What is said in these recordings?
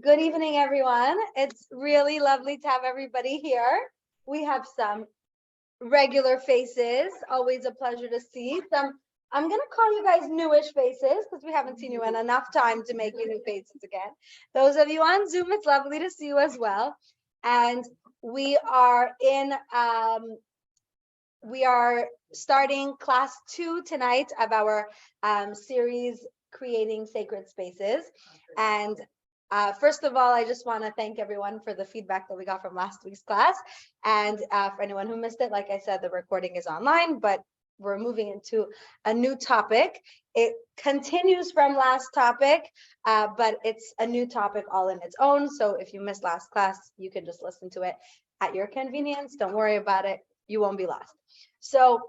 Good evening, everyone. It's really lovely to have everybody here. We have some regular faces, always a pleasure to see. I'm going to call you guys newish faces because we haven't seen you in enough time to make you new faces again. Those of you on Zoom, it's lovely to see you as well. And we are starting class 2 tonight of our series, Creating Sacred Spaces. And first of all, I just want to thank everyone for the feedback that we got from last week's class. And for anyone who missed it, like I said, the recording is online, but we're moving into a new topic. It continues from last topic, but it's a new topic all in its own. So if you missed last class, you can just listen to it at your convenience. Don't worry about it. You won't be lost. So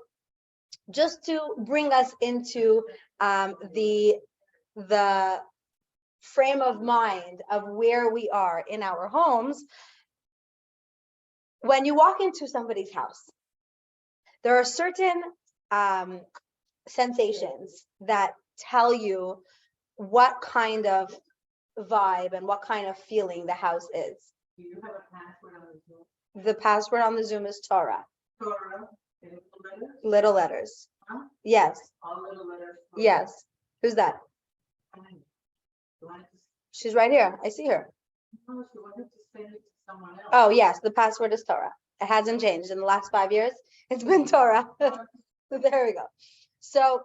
just to bring us into the frame of mind of where we are in our homes, when you walk into somebody's house, there are certain sensations that tell you what kind of vibe and what kind of feeling the house is. Do you have a password on the Zoom? The password on the Zoom is Torah. Torah, little letters. Huh? Yes. All little letters. Yes. Who's that? She's right here. I see her. No, she wanted to send it to someone else. Oh, yes. The password is Torah. It hasn't changed in the last 5 years. It's been Torah. There we go. So,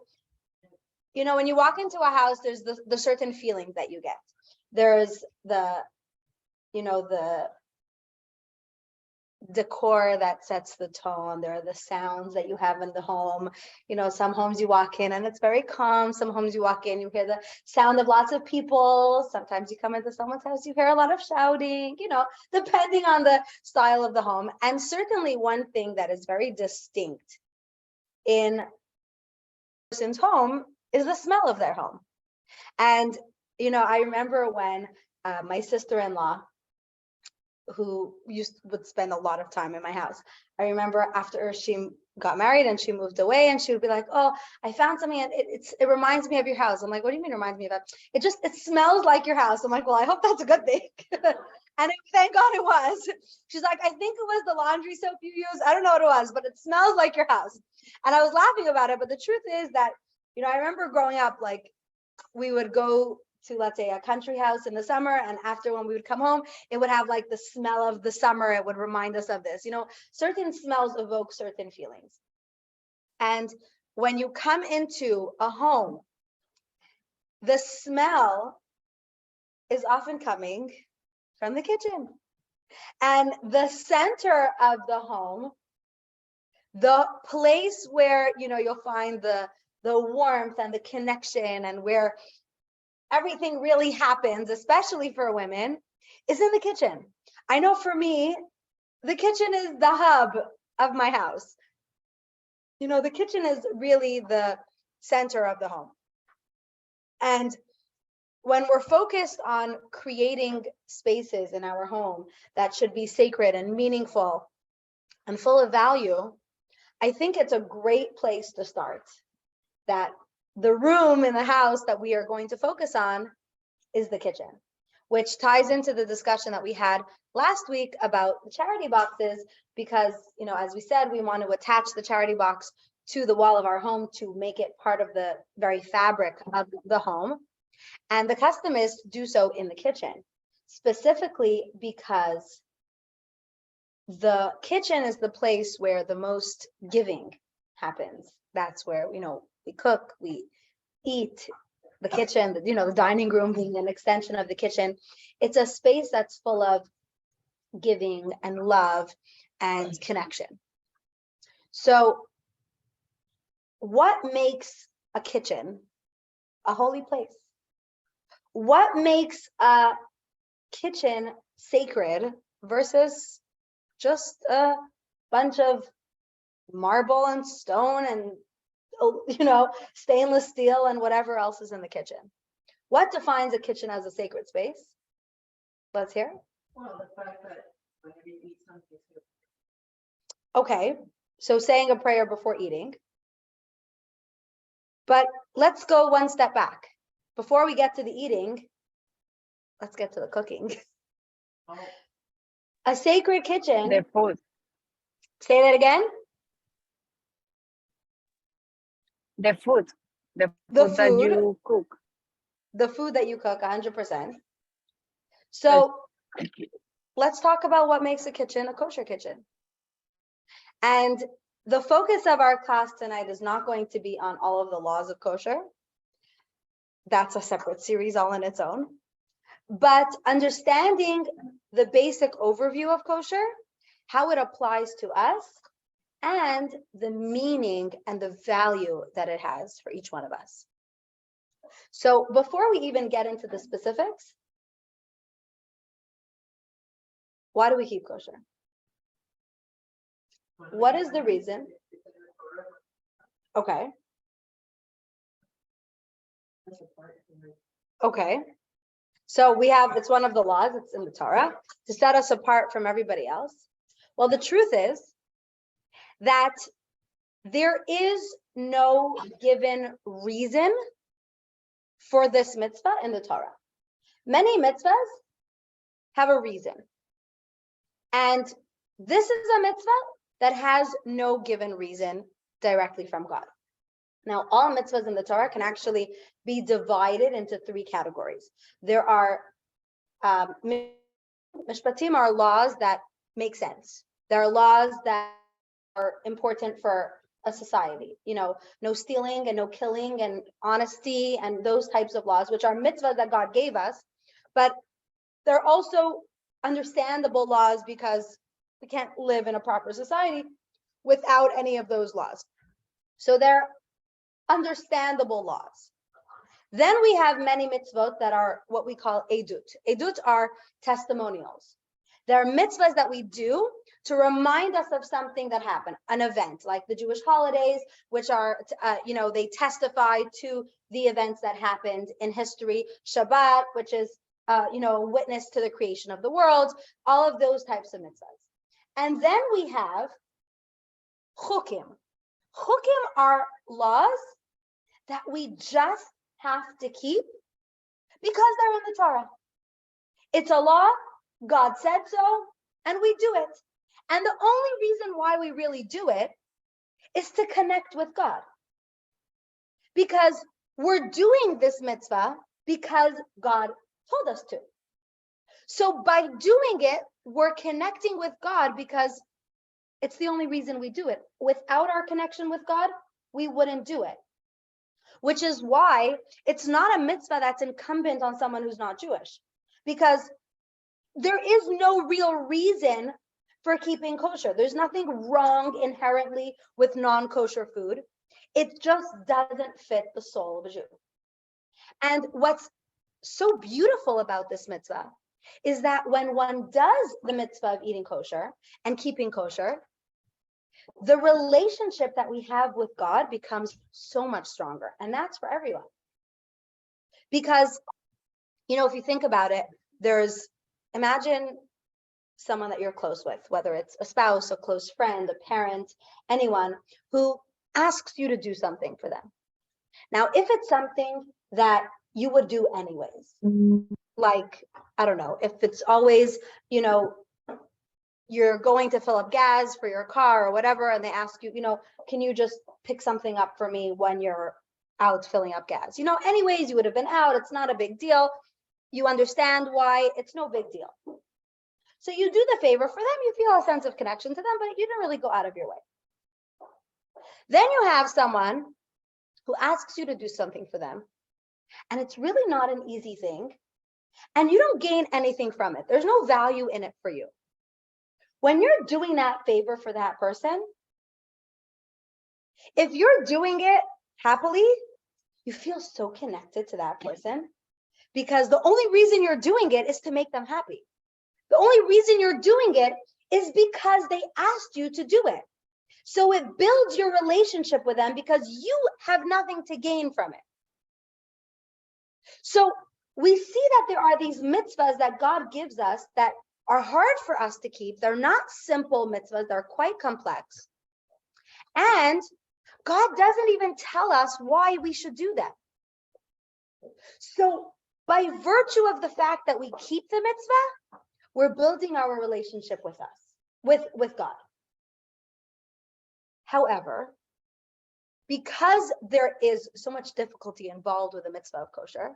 you know, when you walk into a house, there's the certain feeling that you get. There's the decor that sets the tone. There are the sounds that you have in the home. You know, some homes you walk in and it's very calm. Some homes you walk in, you hear the sound of lots of people. Sometimes you come into someone's house, you hear a lot of shouting, you know, depending on the style of the home. And certainly one thing that is very distinct in a person's home is the smell of their home. And, you know, I remember when my sister-in-law, who would spend a lot of time in my house. I remember after she got married and she moved away, and she would be like, "Oh, I found something and it reminds me of your house." I'm like, "What do you mean reminds me of that?" It smells like your house. I'm like, "Well, I hope that's a good thing." And thank God it was. She's like, "I think it was the laundry soap you use. I don't know what it was, but it smells like your house." And I was laughing about it, but the truth is that, you know, I remember growing up, like we would go to, let's say, a country house in the summer, and after when we would come home, it would have like the smell of the summer. It would remind us of this. You know, certain smells evoke certain feelings. And when you come into a home, the smell is often coming from the kitchen. And the center of the home, the place where, you know, you'll find the warmth and the connection and where everything really happens, especially for women, is in the kitchen. I know for me, the kitchen is the hub of my house. You know, the kitchen is really the center of the home. And when we're focused on creating spaces in our home that should be sacred and meaningful and full of value, I think it's a great place to start. That the room in the house that we are going to focus on is the kitchen, which ties into the discussion that we had last week about the charity boxes, because, you know, as we said, we want to attach the charity box to the wall of our home to make it part of the very fabric of the home. And the custom is to do so in the kitchen, specifically because the kitchen is the place where the most giving happens. That's where, you know, we cook, we eat. The kitchen, you know, the dining room being an extension of the kitchen. It's a space that's full of giving and love and connection. So what makes a kitchen a holy place? What makes a kitchen sacred versus just a bunch of marble and stone and, you know, stainless steel and whatever else is in the kitchen? What defines a kitchen as a sacred space? Let's hear. Well, the fact that whenever you eat something. Okay, so saying a prayer before eating. But let's go one step back. Before we get to the eating, let's get to the cooking. Oh, A sacred kitchen. The food. Say that again. The food. The The food that food. you cook. The food that you cook, 100%. So let's talk about what makes a kitchen a kosher kitchen. And the focus of our class tonight is not going to be on all of the laws of kosher. That's a separate series all on its own. But understanding the basic overview of kosher, how it applies to us, and the meaning and the value that it has for each one of us. So before we even get into the specifics, why do we keep kosher? What is the reason? Okay. Okay. So we have, it's one of the laws, it's in the Torah, to set us apart from everybody else. Well, the truth is that there is no given reason for this mitzvah in the Torah. Many mitzvahs have a reason. And this is a mitzvah that has no given reason directly from God. Now, all mitzvahs in the Torah can actually be divided into three categories. There are mishpatim are laws that make sense. There are laws that are important for a society, no stealing and no killing and honesty and those types of laws, which are mitzvahs that God gave us. But they're also understandable laws because we can't live in a proper society without any of those laws. So they're understandable laws. Then we have many mitzvot that are what we call edut. Edut are testimonials. They're mitzvahs that we do to remind us of something that happened, an event, like the Jewish holidays, which are, they testify to the events that happened in history. Shabbat, which is, witness to the creation of the world, all of those types of mitzvahs. And then we have chukim. Chukim are laws that we just have to keep because they're in the Torah. It's a law, God said so, and we do it. And the only reason why we really do it is to connect with God. Because we're doing this mitzvah because God told us to. So by doing it, we're connecting with God because it's the only reason we do it. Without our connection with God, we wouldn't do it. Which is why it's not a mitzvah that's incumbent on someone who's not Jewish. Because there is no real reason for keeping kosher. There's nothing wrong inherently with non-kosher food. It just doesn't fit the soul of a Jew. And what's so beautiful about this mitzvah is that when one does the mitzvah of eating kosher and keeping kosher, the relationship that we have with God becomes so much stronger. And that's for everyone. Because, if you think about it, imagine someone that you're close with, whether it's a spouse, a close friend, a parent, anyone who asks you to do something for them. Now, if it's something that you would do anyways, like, I don't know, if it's always, you're going to fill up gas for your car or whatever, and they ask you, can you just pick something up for me when you're out filling up gas? Anyways, you would have been out. It's not a big deal. You understand why it's no big deal. So you do the favor for them. You feel a sense of connection to them, but you didn't really go out of your way. Then you have someone who asks you to do something for them, and it's really not an easy thing, and you don't gain anything from it. There's no value in it for you. When you're doing that favor for that person, if you're doing it happily, you feel so connected to that person because the only reason you're doing it is to make them happy. The only reason you're doing it is because they asked you to do it. So it builds your relationship with them because you have nothing to gain from it. So we see that there are these mitzvahs that God gives us that are hard for us to keep. They're not simple mitzvahs. They're quite complex. And God doesn't even tell us why we should do them. So By virtue of the fact that we keep the mitzvah, we're building our relationship with God. However, because there is so much difficulty involved with the mitzvah of kosher,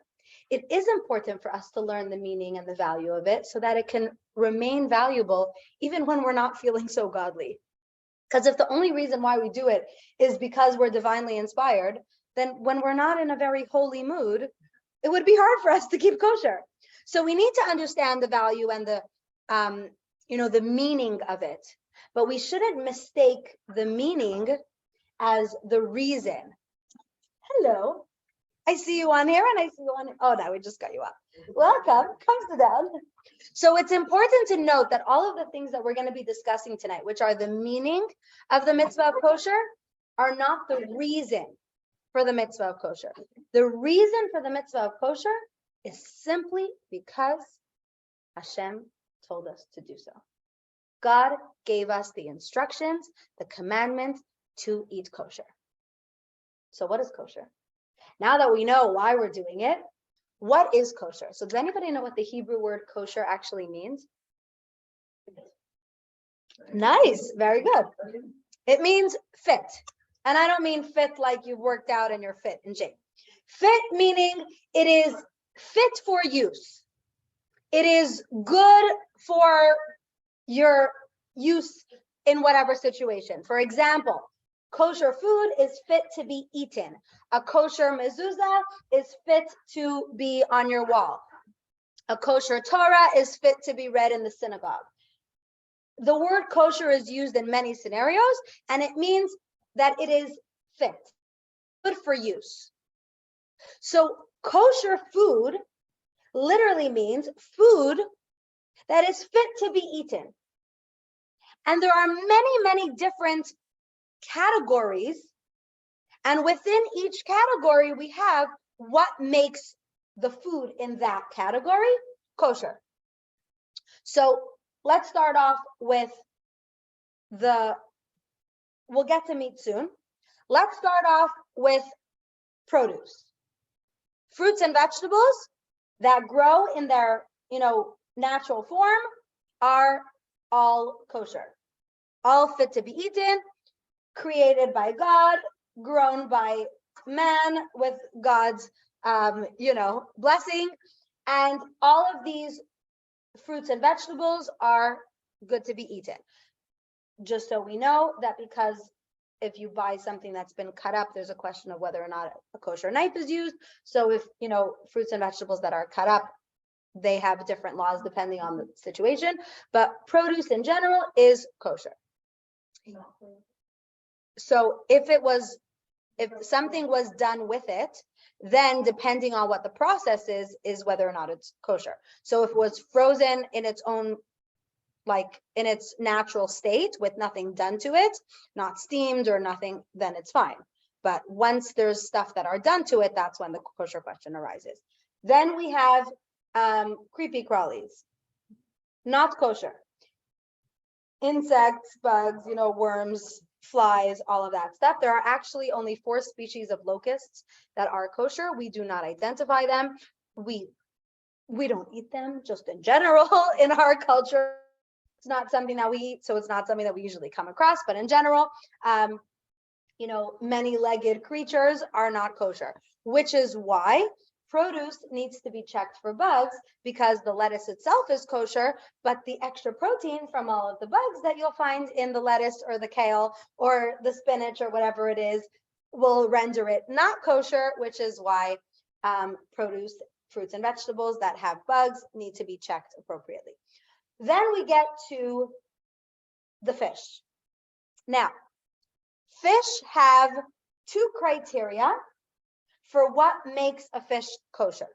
it is important for us to learn the meaning and the value of it so that it can remain valuable even when we're not feeling so godly. Because if the only reason why we do it is because we're divinely inspired, then when we're not in a very holy mood, it would be hard for us to keep kosher. So we need to understand the value and the meaning of it, but we shouldn't mistake the meaning as the reason. Hello, I see you on here and I see you on. Oh, no, we just got you up. Welcome, come sit down. So it's important to note that all of the things that we're going to be discussing tonight, which are the meaning of the mitzvah of kosher, are not the reason for the mitzvah of kosher. The reason for the mitzvah of kosher is simply because Hashem told us to do so. God gave us the instructions, the commandment to eat kosher. So what is kosher? Now that we know why we're doing it, what is kosher? So does anybody know what the Hebrew word kosher actually means? Nice, very good. It means fit. And I don't mean fit like you've worked out and you're fit in shape. Fit meaning it is fit for use. It is good for your use in whatever situation. For example, kosher food is fit to be eaten. A kosher mezuzah is fit to be on your wall. A kosher Torah is fit to be read in the synagogue. The word kosher is used in many scenarios, and it means that it is fit, good for use. So kosher food literally means food that is fit to be eaten. And there are many, many different categories. And within each category, we have what makes the food in that category kosher. So let's start off with we'll get to meat soon. Let's start off with produce. Fruits and vegetables that grow in their, natural form are all kosher, all fit to be eaten, created by God, grown by man with God's, blessing. And all of these fruits and vegetables are good to be eaten. Just so we know that, because if you buy something that's been cut up, there's a question of whether or not a kosher knife is used. So if, fruits and vegetables that are cut up, they have different laws depending on the situation, but produce in general is kosher. So if something was done with it, then depending on what the process is whether or not it's kosher. So if it was frozen in its own, like in its natural state with nothing done to it, not steamed or nothing, then it's fine. But once there's stuff that are done to it, that's when the kosher question arises. Then we have creepy crawlies, not kosher. Insects, bugs, worms, flies, all of that stuff. There are actually only 4 species of locusts that are kosher. We do not identify them. We don't eat them just in general in our culture. It's not something that we eat, so it's not something that we usually come across, but in general, many-legged creatures are not kosher, which is why produce needs to be checked for bugs, because the lettuce itself is kosher, but the extra protein from all of the bugs that you'll find in the lettuce or the kale or the spinach or whatever it is will render it not kosher, which is why produce, fruits and vegetables that have bugs need to be checked appropriately. Then we get to the fish. Now, fish have 2 criteria for what makes a fish kosher.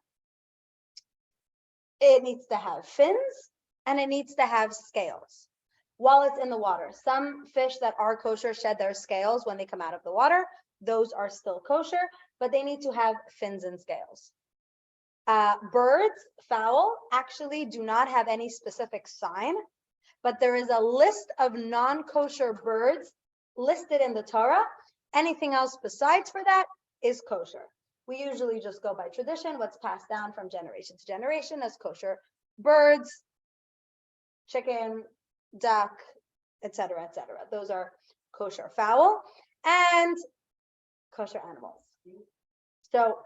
It needs to have fins and it needs to have scales while it's in the water. Some fish that are kosher shed their scales when they come out of the water. Those are still kosher, but they need to have fins and scales. Birds, fowl, actually do not have any specific sign, but there is a list of non-kosher birds listed in the Torah. Anything else besides for that is kosher. We usually just go by tradition, what's passed down from generation to generation as kosher birds, chicken, duck, etc., etc. Those are kosher fowl and kosher animals. So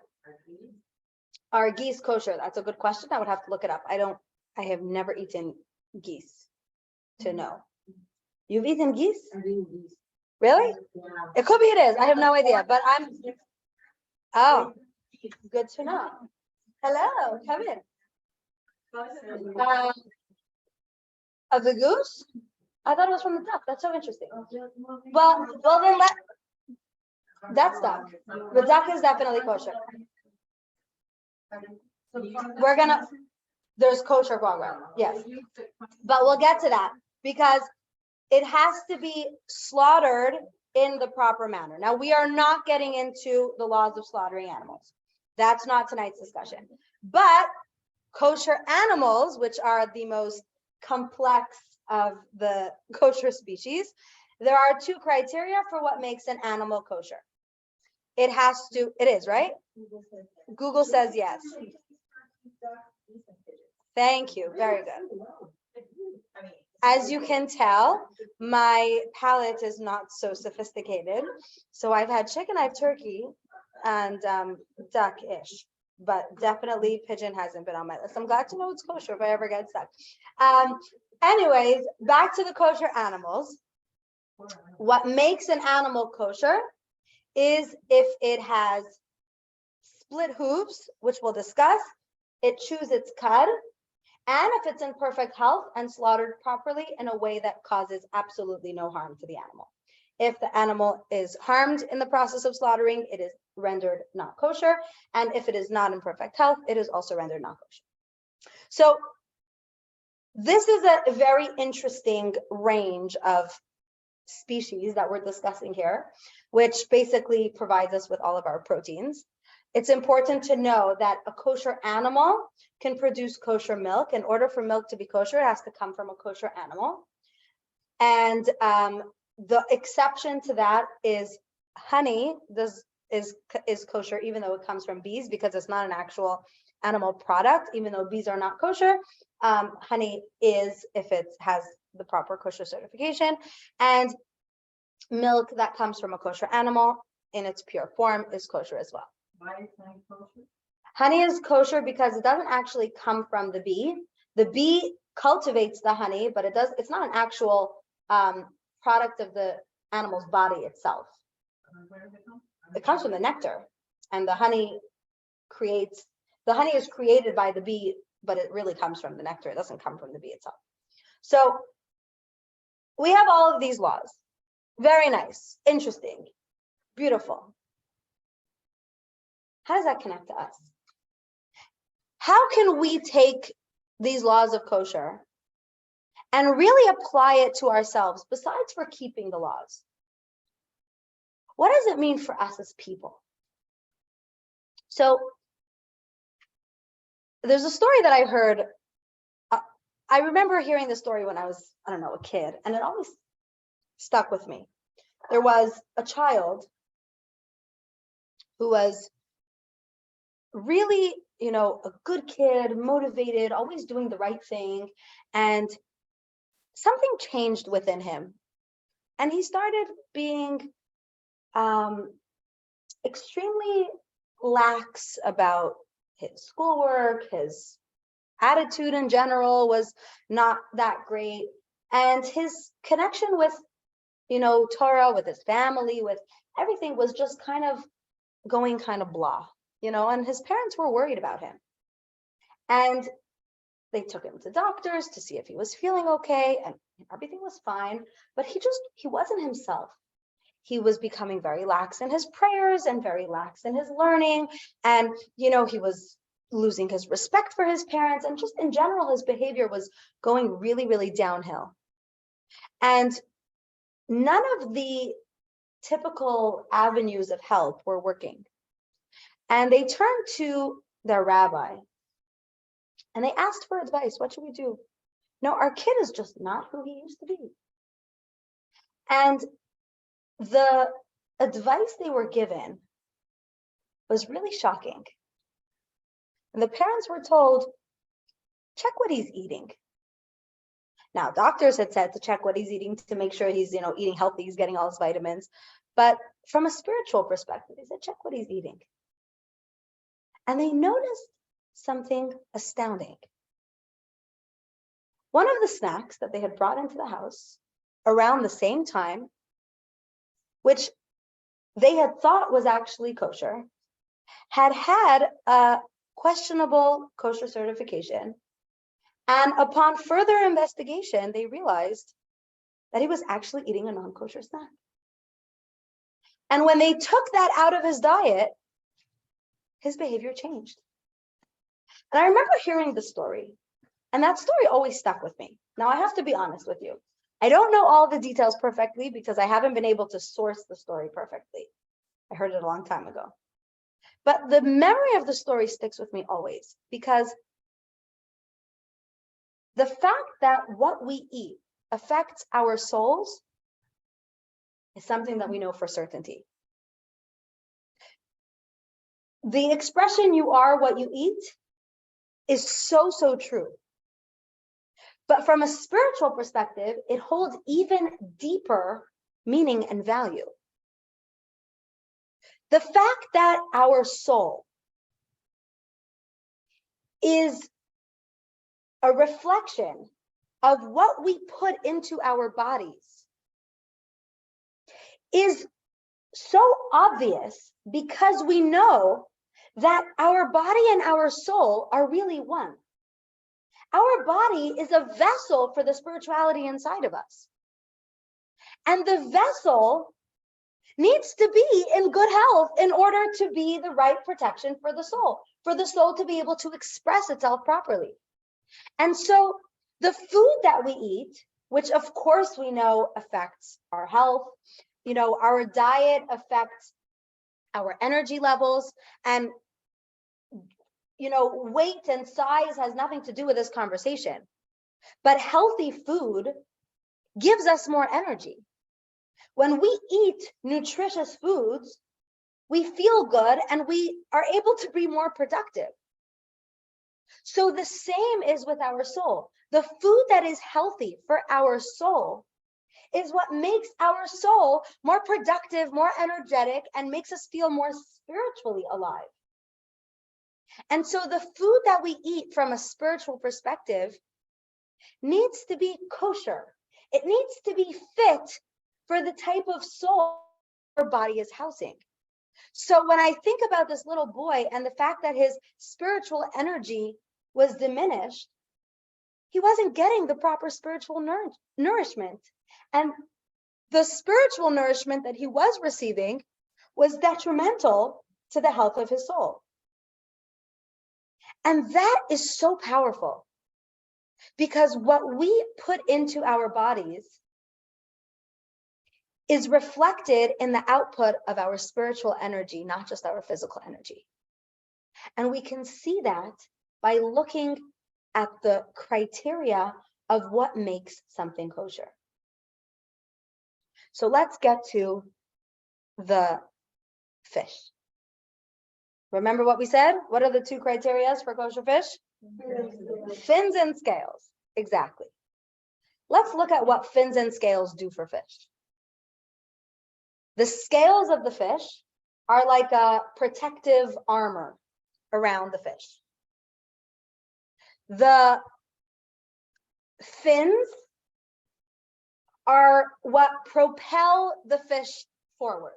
are geese kosher? That's a good question. I would have to look it up. I have never eaten geese to know. You've eaten geese? Really? It could be it is. I have no idea, but oh, good to know. Hello, come in. Of the goose? I thought it was from the duck. That's so interesting. Well then that's duck. The duck is definitely kosher. There's kosher foie gras, yes. But we'll get to that because it has to be slaughtered in the proper manner. Now, we are not getting into the laws of slaughtering animals. That's not tonight's discussion. But kosher animals, which are the most complex of the kosher species, there are two criteria for what makes an animal kosher. It is, right? Google says yes. Thank you. Very good. As you can tell, my palate is not so sophisticated. So I've had chicken, I have turkey, and duck-ish, but definitely pigeon hasn't been on my list. I'm glad to know it's kosher if I ever get stuck. Anyways, back to the kosher animals. What makes an animal kosher is if it has split hooves, which we'll discuss, it chews its cud, and if it's in perfect health and slaughtered properly in a way that causes absolutely no harm to the animal. If the animal is harmed in the process of slaughtering, it is rendered not kosher. And if it is not in perfect health, it is also rendered not kosher. So this is a very interesting range of species that we're discussing here, which basically provides us with all of our proteins. It's important to know that a kosher animal can produce kosher milk. In order for milk to be kosher, it has to come from a kosher animal. And the exception to that is honey is kosher, even though it comes from bees, because it's not an actual animal product. Even though bees are not kosher, honey is, if it has the proper kosher certification. And milk that comes from a kosher animal in its pure form is kosher as well. Why is honey kosher? Honey is kosher because it doesn't actually come from the bee. The bee cultivates the honey, but it's not an actual product of the animal's body itself. Where does it come? It comes from the nectar, and the honey is created by the bee, but it really comes from the nectar. It doesn't come from the bee itself. So we have all of these laws. Very nice, interesting, beautiful. How does that connect to us? How can we take these laws of kosher and really apply it to ourselves, besides for keeping the laws? What does it mean for us as people? So there's a story that I heard. I remember hearing the story when I was, a kid, and it always stuck with me. There was a child who was really, a good kid, motivated, always doing the right thing. And something changed within him. And he started being extremely lax about his schoolwork. His attitude in general was not that great. And his connection with, Torah, with his family, with everything was just kind of going kind of blah. And his parents were worried about him. And they took him to doctors to see if he was feeling okay, and everything was fine, but he wasn't himself. He was becoming very lax in his prayers and very lax in his learning. And, he was losing his respect for his parents, and just in general, his behavior was going really, really downhill. And none of the typical avenues of help were working. And they turned to their rabbi and they asked for advice. What should we do? No, our kid is just not who he used to be. And the advice they were given was really shocking. And the parents were told, check what he's eating. Now, doctors had said to check what he's eating to make sure he's, eating healthy, he's getting all his vitamins. But from a spiritual perspective, they said, check what he's eating. And they noticed something astounding. One of the snacks that they had brought into the house around the same time, which they had thought was actually kosher, had a questionable kosher certification. And upon further investigation, they realized that he was actually eating a non-kosher snack. And when they took that out of his diet, his behavior changed. And I remember hearing the story, and that story always stuck with me. Now, I have to be honest with you. I don't know all the details perfectly because I haven't been able to source the story perfectly. I heard it a long time ago. But the memory of the story sticks with me always, because the fact that what we eat affects our souls is something that we know for certainty. The expression "you are what you eat" is so, so true. But from a spiritual perspective, it holds even deeper meaning and value. The fact that our soul is a reflection of what we put into our bodies is so obvious, because we know that our body and our soul are really one. Our body is a vessel for the spirituality inside of us. And the vessel needs to be in good health in order to be the right protection for the soul to be able to express itself properly. And so the food that we eat, which of course we know affects our health, our diet affects our energy levels, and weight and size has nothing to do with this conversation. But healthy food gives us more energy. When we eat nutritious foods, we feel good and we are able to be more productive. So the same is with our soul. The food that is healthy for our soul is what makes our soul more productive, more energetic, and makes us feel more spiritually alive. And so the food that we eat from a spiritual perspective needs to be kosher. It needs to be fit for the type of soul our body is housing. So when I think about this little boy and the fact that his spiritual energy was diminished, he wasn't getting the proper spiritual nourishment. And the spiritual nourishment that he was receiving was detrimental to the health of his soul. And that is so powerful, because what we put into our bodies is reflected in the output of our spiritual energy, not just our physical energy. And we can see that by looking at the criteria of what makes something kosher. So let's get to the fish. Remember what we said? What are the two criteria for kosher fish? Fins and scales. Exactly. Let's look at what fins and scales do for fish. The scales of the fish are like a protective armor around the fish. The fins are what propel the fish forward.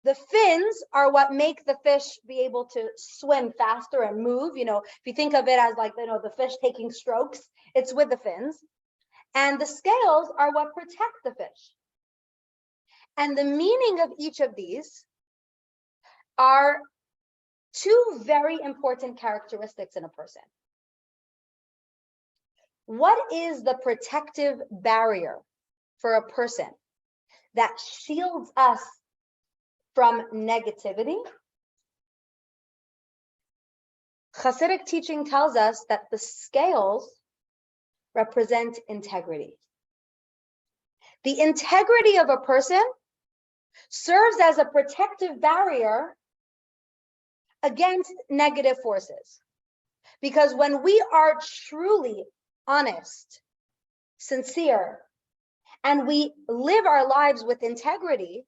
The fins are what make the fish be able to swim faster and move. If you think of it as like, the fish taking strokes, it's with the fins. And the scales are what protect the fish. And the meaning of each of these are two very important characteristics in a person. What is the protective barrier for a person that shields us from negativity? Hasidic teaching tells us that the scales represent integrity. The integrity of a person serves as a protective barrier against negative forces. Because when we are truly honest, sincere, and we live our lives with integrity,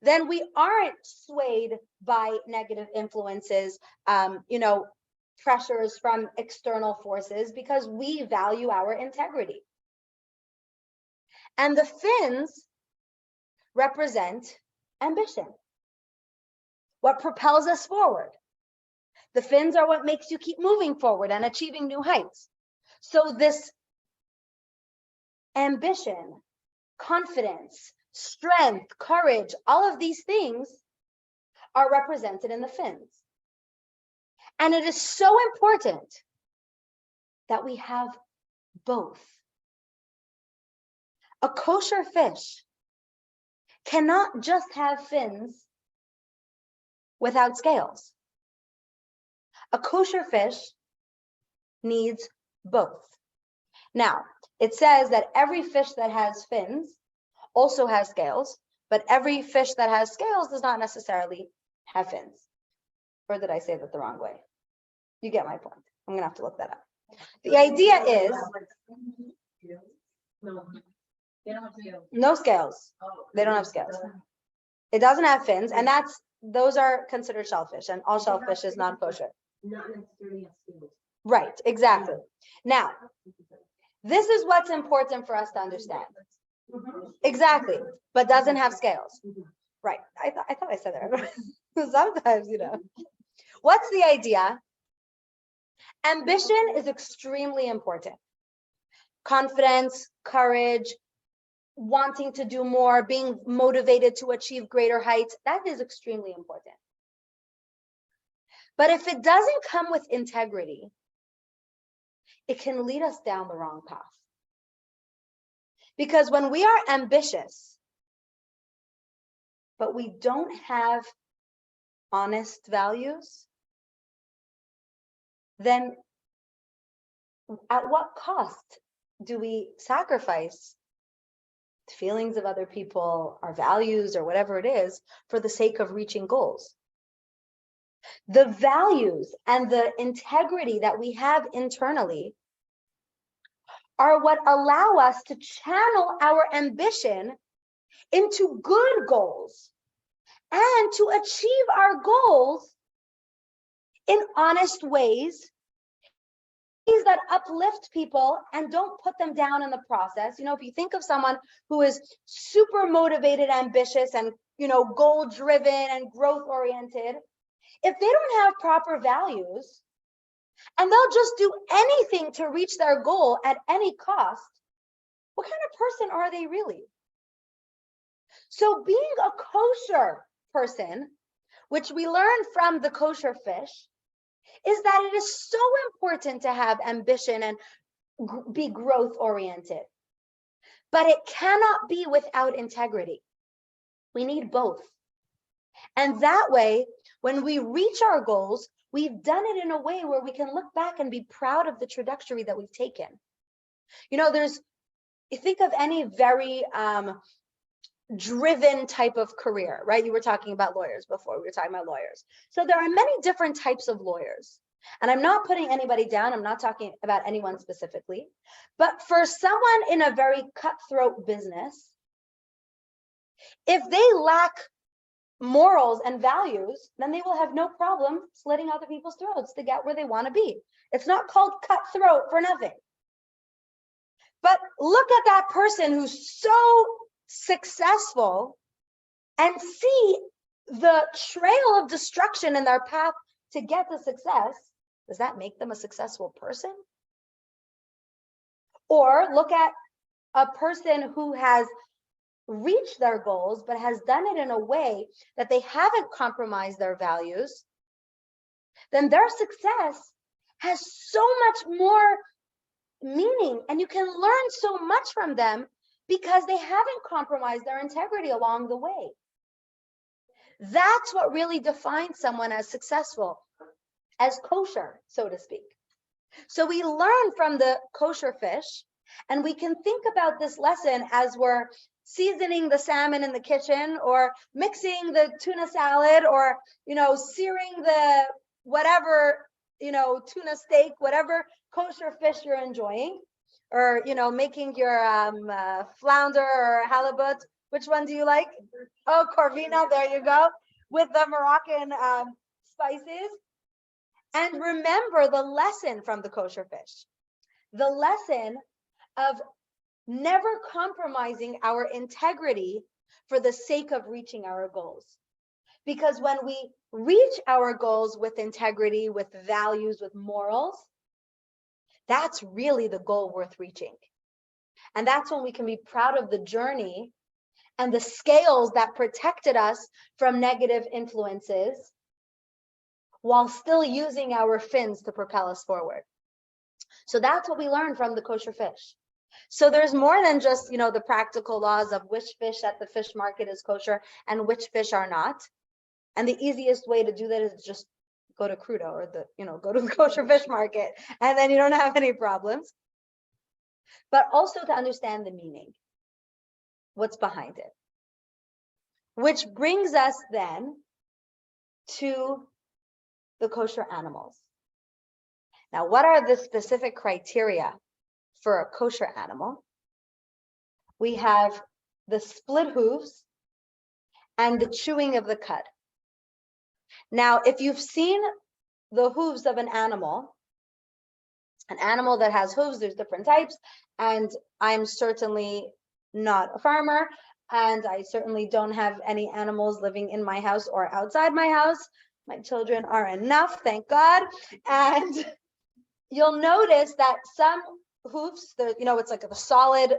then we aren't swayed by negative influences, pressures from external forces, because we value our integrity. And the fins represent ambition, what propels us forward. The fins are what makes you keep moving forward and achieving new heights. So this ambition, confidence, strength, courage, all of these things are represented in the fins. And it is so important that we have both. A kosher fish cannot just have fins without scales. A kosher fish needs both. Now, it says that every fish that has fins also has scales, but every fish that has scales does not necessarily have fins. Or did I say that the wrong way? You get my point. I'm gonna have to look that up. The idea is No, they don't have scales. no scales. Oh. They don't have scales. It doesn't have fins, and those are considered shellfish, and all shellfish is non-kosher. Not necessarily have scales. Right, exactly. Now, this is what's important for us to understand. Exactly, but doesn't have scales. Right, I thought I said that. Sometimes, What's the idea? Ambition is extremely important. Confidence, courage, wanting to do more, being motivated to achieve greater heights, that is extremely important. But if it doesn't come with integrity, it can lead us down the wrong path. Because when we are ambitious, but we don't have honest values, then at what cost do we sacrifice the feelings of other people, our values, or whatever it is, for the sake of reaching goals? The values and the integrity that we have internally are what allow us to channel our ambition into good goals and to achieve our goals in honest ways that uplift people and don't put them down in the process. If you think of someone who is super motivated, ambitious, and goal driven and growth oriented, if they don't have proper values and they'll just do anything to reach their goal at any cost, what kind of person are they really? So being a kosher person, which we learn from the kosher fish, is that it is so important to have ambition and be growth oriented. But it cannot be without integrity. We need both. And that way, when we reach our goals, we've done it in a way where we can look back and be proud of the trajectory that we've taken. You think of any very driven type of career, right? You were talking about lawyers before. We were talking about lawyers. So there are many different types of lawyers. And I'm not putting anybody down. I'm not talking about anyone specifically. But for someone in a very cutthroat business, if they lack morals and values, then they will have no problem slitting other people's throats to get where they want to be. It's not called cutthroat for nothing. But look at that person who's so successful and see the trail of destruction in their path to get to success. Does that make them a successful person? Or look at a person who has reached their goals, but has done it in a way that they haven't compromised their values. Then their success has so much more meaning, and you can learn so much from them because they haven't compromised their integrity along the way. That's what really defines someone as successful, as kosher, so to speak. So we learn from the kosher fish, and we can think about this lesson as we're seasoning the salmon in the kitchen, or mixing the tuna salad, or, searing the whatever, tuna steak, whatever kosher fish you're enjoying, or, making your flounder or halibut. Which one do you like? Oh, corvina, there you go, with the Moroccan spices. And remember the lesson from the kosher fish, the lesson of never compromising our integrity for the sake of reaching our goals. Because when we reach our goals with integrity, with values, with morals, that's really the goal worth reaching. And that's when we can be proud of the journey and the scales that protected us from negative influences, while still using our fins to propel us forward. So that's what we learned from the kosher fish. So there's more than just, the practical laws of which fish at the fish market is kosher and which fish are not. And the easiest way to do that is just go to Crudo, or go to the kosher fish market, and then you don't have any problems. But also to understand the meaning, what's behind it. Which brings us then to the kosher animals. Now, what are the specific criteria for a kosher animal? We have the split hooves and the chewing of the cud. Now, if you've seen the hooves of an animal that has hooves, there's different types, and I'm certainly not a farmer, and I certainly don't have any animals living in my house or outside my house. My children are enough, thank God. And you'll notice that some hoofs, it's like a solid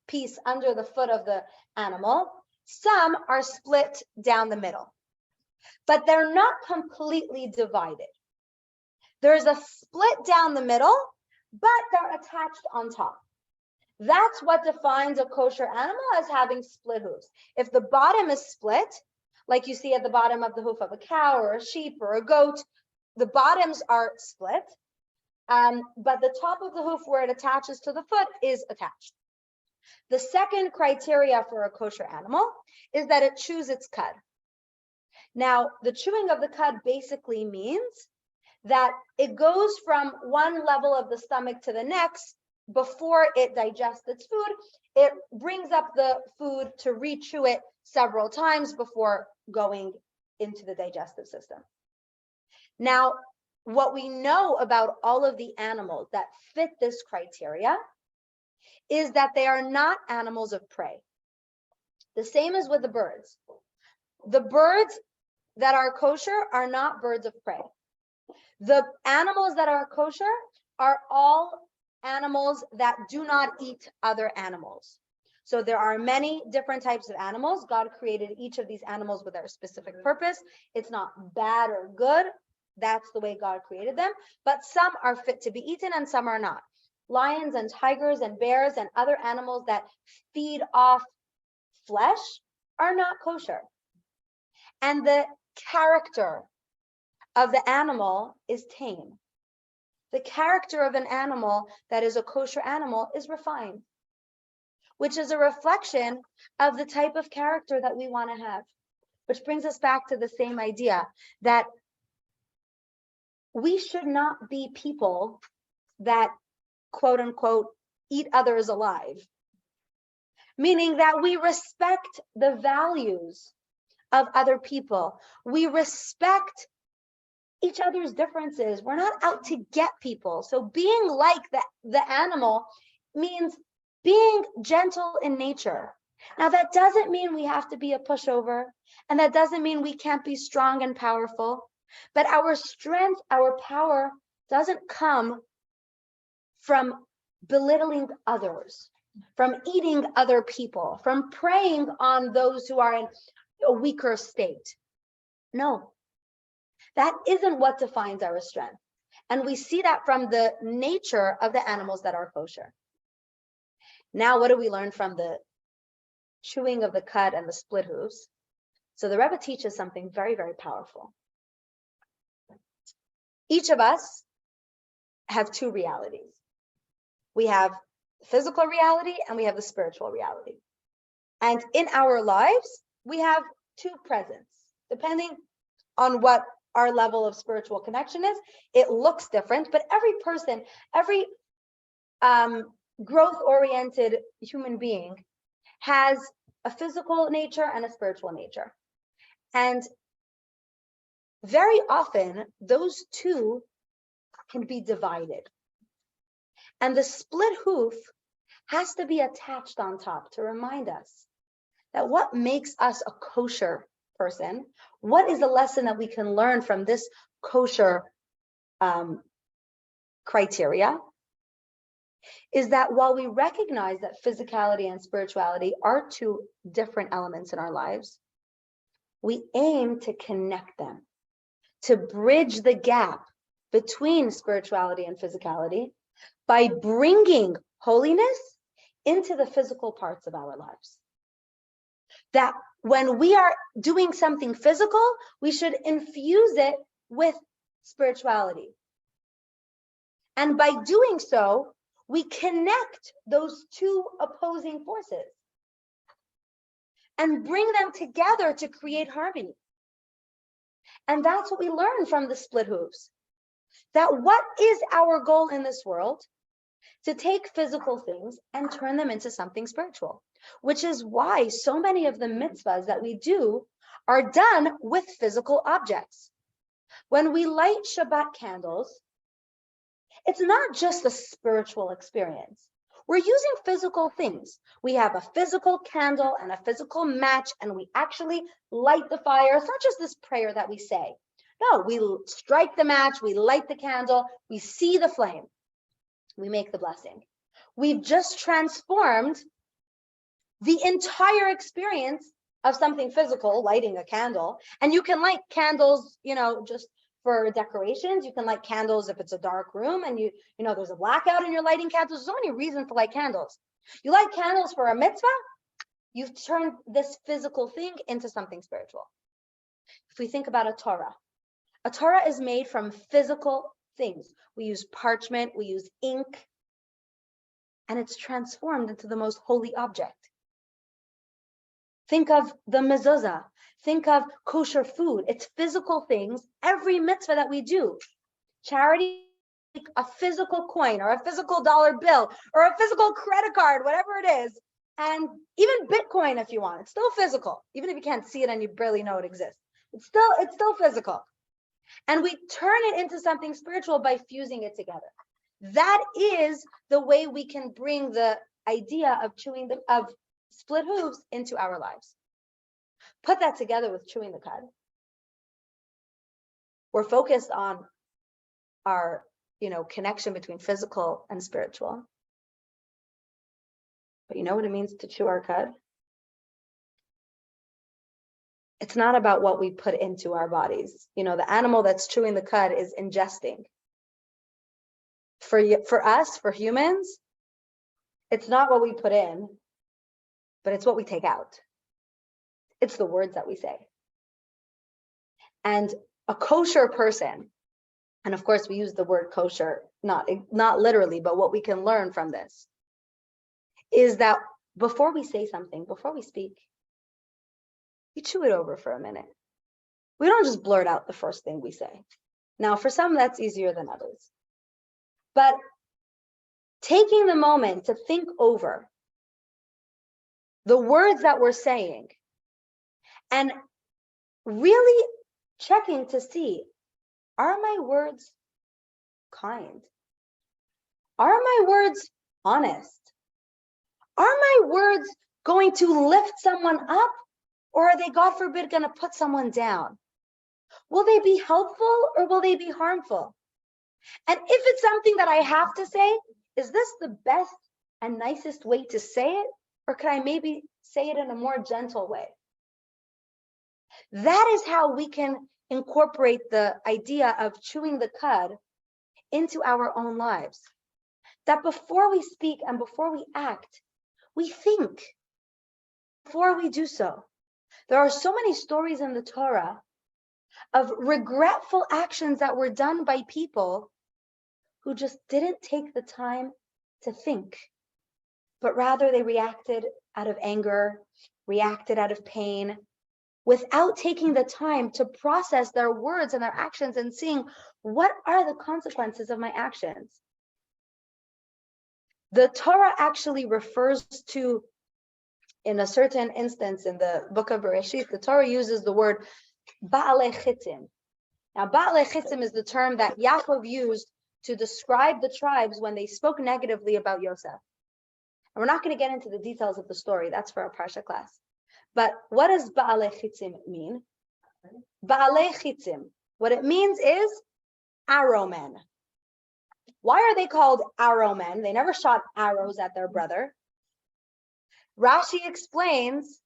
piece under the foot of the animal. Some are split down the middle, but they're not completely divided. There's a split down the middle, but they're attached on top. That's what defines a kosher animal as having split hooves. If the bottom is split, like you see at the bottom of the hoof of a cow or a sheep or a goat, the bottoms are split, but the top of the hoof where it attaches to the foot is attached. The second criteria for a kosher animal is that it chews its cud. Now, the chewing of the cud basically means that it goes from one level of the stomach to the next. Before it digests its food, it brings up the food to re-chew it several times before going into the digestive system. Now, what we know about all of the animals that fit this criteria is that they are not animals of prey. The same as with the birds. The birds that are kosher are not birds of prey. The animals that are kosher are all animals that do not eat other animals. So there are many different types of animals. God created each of these animals with their specific purpose. It's not bad or good. That's the way God created them. But some are fit to be eaten and some are not. Lions and tigers and bears and other animals that feed off flesh are not kosher. And the character of the animal is tame. The character of an animal that is a kosher animal is refined, which is a reflection of the type of character that we want to have, which brings us back to the same idea that we should not be people that, quote unquote, eat others alive, meaning that we respect the values of other people. We respect each other's differences. We're not out to get people. So being like the animal means being gentle in nature. Now, that doesn't mean we have to be a pushover, and that doesn't mean we can't be strong and powerful, but our strength, our power doesn't come from belittling others, from eating other people, from preying on those who are in a weaker state. No. That isn't what defines our strength. And we see that from the nature of the animals that are kosher. Now, what do we learn from the chewing of the cud and the split hooves? So the Rebbe teaches something very, very powerful. Each of us have two realities. We have physical reality and we have the spiritual reality. And in our lives, we have two presents. Depending on what our level of spiritual connection is, it looks different, but every person, every growth-oriented human being has a physical nature and a spiritual nature. And very often, those two can be divided. And the split hoof has to be attached on top to remind us that what makes us a kosher person, what is the lesson that we can learn from this kosher criteria, is that while we recognize that physicality and spirituality are two different elements in our lives, we aim to connect them, to bridge the gap between spirituality and physicality by bringing holiness into the physical parts of our lives. That when we are doing something physical, we should infuse it with spirituality. And by doing so, we connect those two opposing forces and bring them together to create harmony. And that's what we learn from the split hooves. That what is our goal in this world? To take physical things and turn them into something spiritual, which is why so many of the mitzvahs that we do are done with physical objects. When we light Shabbat candles, it's not just a spiritual experience. We're using physical things. We have a physical candle and a physical match, and we actually light the fire. It's not just this prayer that we say. No, we strike the match, we light the candle, we see the flame, we make the blessing. We've just transformed the entire experience of something physical, lighting a candle. And you can light candles, just for decorations. You can light candles if it's a dark room and there's a blackout and you're lighting candles. There's so many reasons to light candles. You light candles for a mitzvah, you've turned this physical thing into something spiritual. If we think about a Torah is made from physical things. We use parchment, we use ink, and it's transformed into the most holy object. Think of the mezuzah. Think of kosher food. It's physical things. Every mitzvah that we do, charity, a physical coin or a physical dollar bill or a physical credit card, whatever it is, and even Bitcoin if you want, it's still physical. Even if you can't see it and you barely know it exists, it's still physical. And we turn it into something spiritual by fusing it together. That is the way we can bring the idea of of split hooves into our lives. Put that together with chewing the cud. We're focused on our, connection between physical and spiritual. But you know what it means to chew our cud? It's not about what we put into our bodies. The animal that's chewing the cud is ingesting. For us, for humans, it's not what we put in, but it's what we take out. It's the words that we say. And a kosher person, and of course we use the word kosher, not literally, but what we can learn from this is that before we say something, before we speak, we chew it over for a minute. We don't just blurt out the first thing we say. Now, for some, that's easier than others. But taking the moment to think over the words that we're saying and really checking to see, are my words kind? Are my words honest? Are my words going to lift someone up, or are they, God forbid, going to put someone down? Will they be helpful or will they be harmful? And if it's something that I have to say, is this the best and nicest way to say it? Or can I maybe say it in a more gentle way? That is how we can incorporate the idea of chewing the cud into our own lives. That before we speak and before we act, we think before we do so. There are so many stories in the Torah of regretful actions that were done by people who just didn't take the time to think. but rather they reacted out of anger, reacted out of pain, without taking the time to process their words and their actions and seeing what are the consequences of my actions. The Torah actually refers to, in a certain instance in the book of Bereshit, the Torah uses the word Ba'alei Chitim. Now, Ba'alei Chitim is the term that Yaakov used to describe the tribes when they spoke negatively about Yosef. And we're not going to get into the details of the story. That's for our Parsha class. But what does Ba'alei Chitim mean? Ba'alei Chitim. What it means is arrow men. Why are they called arrow men? They never shot arrows at their brother. Rashi explains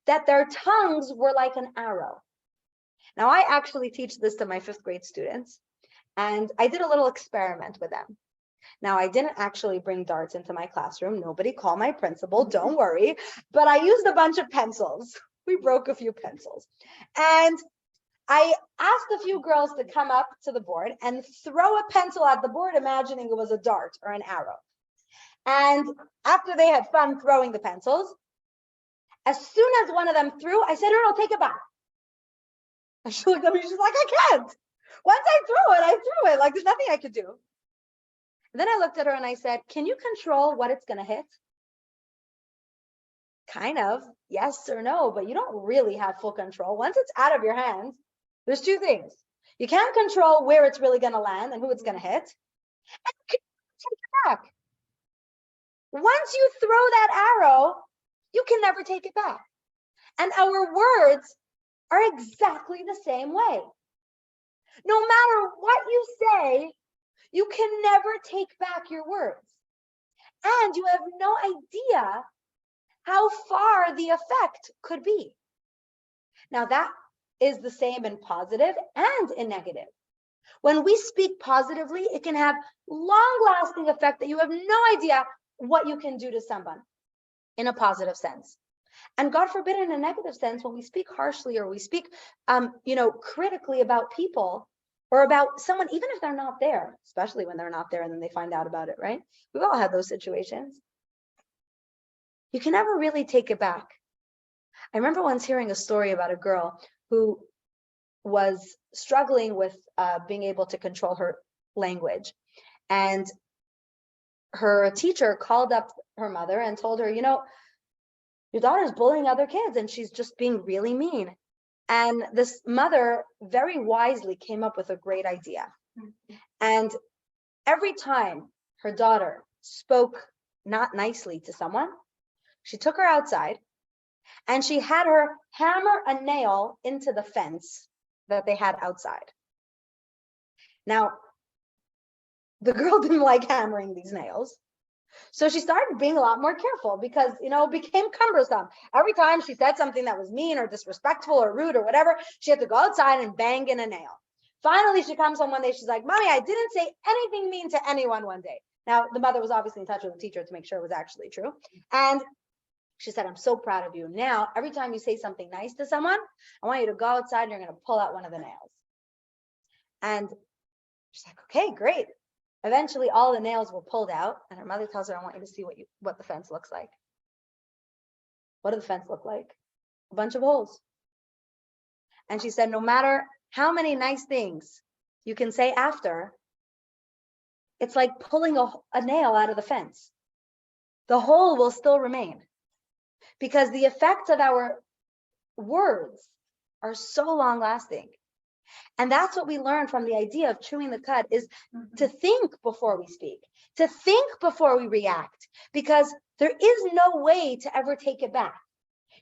that their tongues were like an arrow. Now, I actually teach this to my 5th grade students, and I did a little experiment with them. Now, I didn't actually bring darts into my classroom. Nobody call my principal, don't worry. But I used a bunch of pencils. We broke a few pencils. And I asked a few girls to come up to the board and throw a pencil at the board, imagining it was a dart or an arrow. And after they had fun throwing the pencils, as soon as one of them threw, I said, no, take it back. And she looked at me, she's like, I can't. Once I threw it. Like, there's nothing I could do. And then I looked at her and I said, can you control what it's going to hit? Kind of, yes or no, but you don't really have full control. Once it's out of your hands, there's 2 things. You can't control where it's really going to land and who it's going to hit. And you can take it back. Once you throw that arrow, you can never take it back. And our words are exactly the same way. No matter what you say, you can never take back your words. And you have no idea how far the effect could be. Now, that is the same in positive and in negative. When we speak positively, it can have long-lasting effect that you have no idea what you can do to someone in a positive sense. And God forbid, in a negative sense, when we speak harshly or we speak, critically about people or about someone, even if they're not there, especially when they're not there and then they find out about it, right? We've all had those situations. You can never really take it back. I remember once hearing a story about a girl who was struggling with being able to control her language. And her teacher called up her mother and told her, your daughter's bullying other kids and she's just being really mean. And this mother very wisely came up with a great idea. And every time her daughter spoke not nicely to someone, she took her outside and she had her hammer a nail into the fence that they had outside. Now, the girl didn't like hammering these nails. So she started being a lot more careful because, it became cumbersome. Every time she said something that was mean or disrespectful or rude or whatever, she had to go outside and bang in a nail. Finally, she comes home one day, she's like, Mommy, I didn't say anything mean to anyone one day. Now, the mother was obviously in touch with the teacher to make sure it was actually true. And she said, I'm so proud of you. Now, every time you say something nice to someone, I want you to go outside and you're going to pull out one of the nails. And she's like, okay, great. Eventually, all the nails were pulled out, and her mother tells her, I want you to see what the fence looks like. What did the fence look like? A bunch of holes. And she said, no matter how many nice things you can say after, it's like pulling a nail out of the fence. The hole will still remain because the effects of our words are so long-lasting. And that's what we learn from the idea of chewing the cud, is to think before we speak, to think before we react, because there is no way to ever take it back.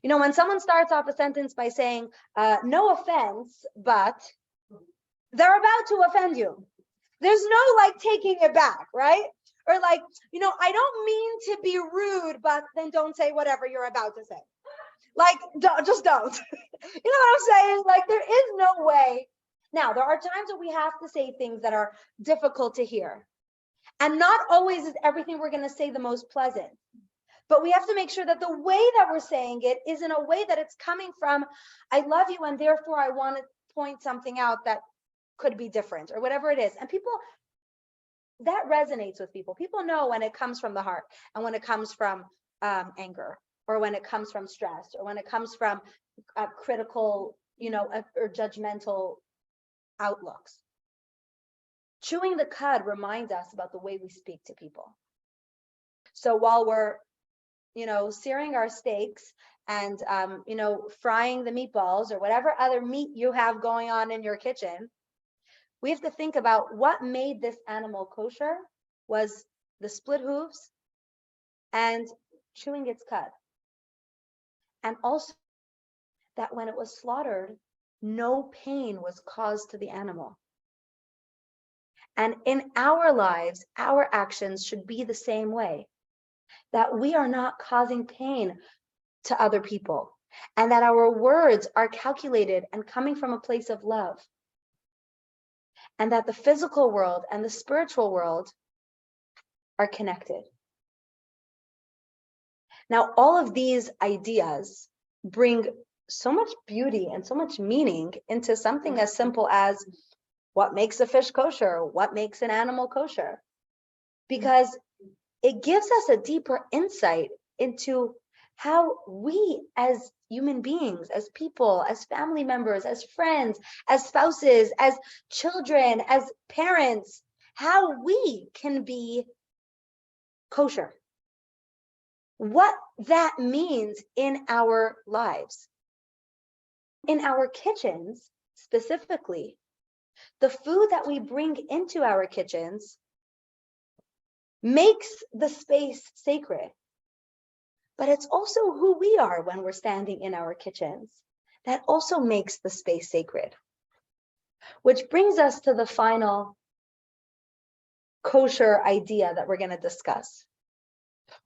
When someone starts off a sentence by saying, no offense, but they're about to offend you. There's no taking it back, right? Or I don't mean to be rude, but then don't say whatever you're about to say. Just don't. You know what I'm saying? There is no way. Now, there are times that we have to say things that are difficult to hear. And not always is everything we're going to say the most pleasant. But we have to make sure that the way that we're saying it is in a way that it's coming from, I love you, and therefore I want to point something out that could be different, or whatever it is. And people that resonates with people. People know when it comes from the heart and when it comes from anger, or when it comes from stress, or when it comes from critical, or judgmental outlooks. Chewing the cud reminds us about the way we speak to people. So while we're, searing our steaks and, frying the meatballs or whatever other meat you have going on in your kitchen, we have to think about what made this animal kosher was the split hooves and chewing its cud. And also that when it was slaughtered, no pain was caused to the animal. And in our lives, our actions should be the same way, that we are not causing pain to other people, and that our words are calculated and coming from a place of love, and that the physical world and the spiritual world are connected. Now, all of these ideas bring so much beauty and so much meaning into something as simple as what makes a fish kosher, what makes an animal kosher, because it gives us a deeper insight into how we as human beings, as people, as family members, as friends, as spouses, as children, as parents, how we can be kosher. What that means in our lives. In our kitchens, specifically, the food that we bring into our kitchens makes the space sacred. But it's also who we are when we're standing in our kitchens. That also makes the space sacred. Which brings us to the final kosher idea that we're going to discuss,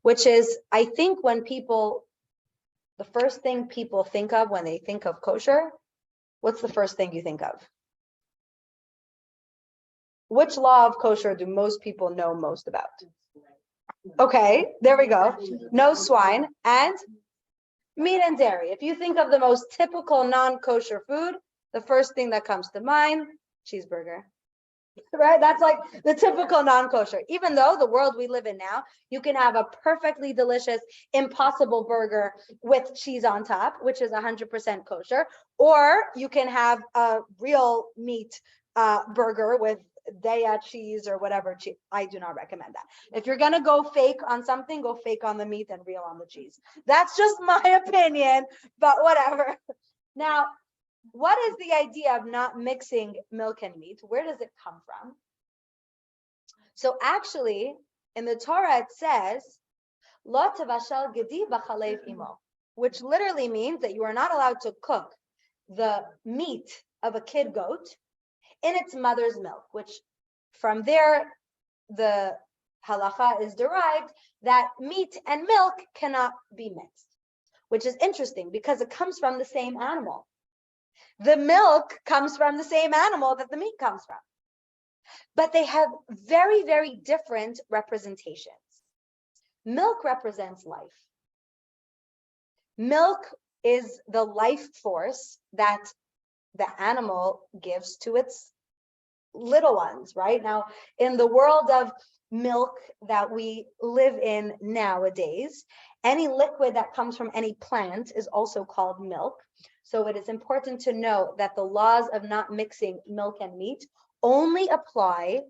which is, I think the first thing people think of when they think of kosher, what's the first thing you think of? Which law of kosher do most people know most about? Okay, there we go. No swine and meat and dairy. If you think of the most typical non-kosher food, the first thing that comes to mind, cheeseburger. Right? That's like the typical non-kosher. Even though the world we live in now, you can have a perfectly delicious Impossible burger with cheese on top, which is 100% kosher, or you can have a real meat burger with Daya cheese or whatever cheese. I do not recommend that. If you're gonna go fake on something, go fake on the meat and real on the cheese. That's just my opinion, but whatever. Now, what is the idea of not mixing milk and meat? Where does it come from? So actually, in the Torah, it says, Lo tavashal gedi b'chalev imo, which literally means that you are not allowed to cook the meat of a kid goat in its mother's milk, which from there, the halacha is derived that meat and milk cannot be mixed, which is interesting because it comes from the same animal. The milk comes from the same animal that the meat comes from. But they have very, very different representations. Milk represents life. Milk is the life force that the animal gives to its little ones, right? Now, in the world of milk that we live in nowadays, any liquid that comes from any plant is also called milk. So it is important to know that the laws of not mixing milk and meat only apply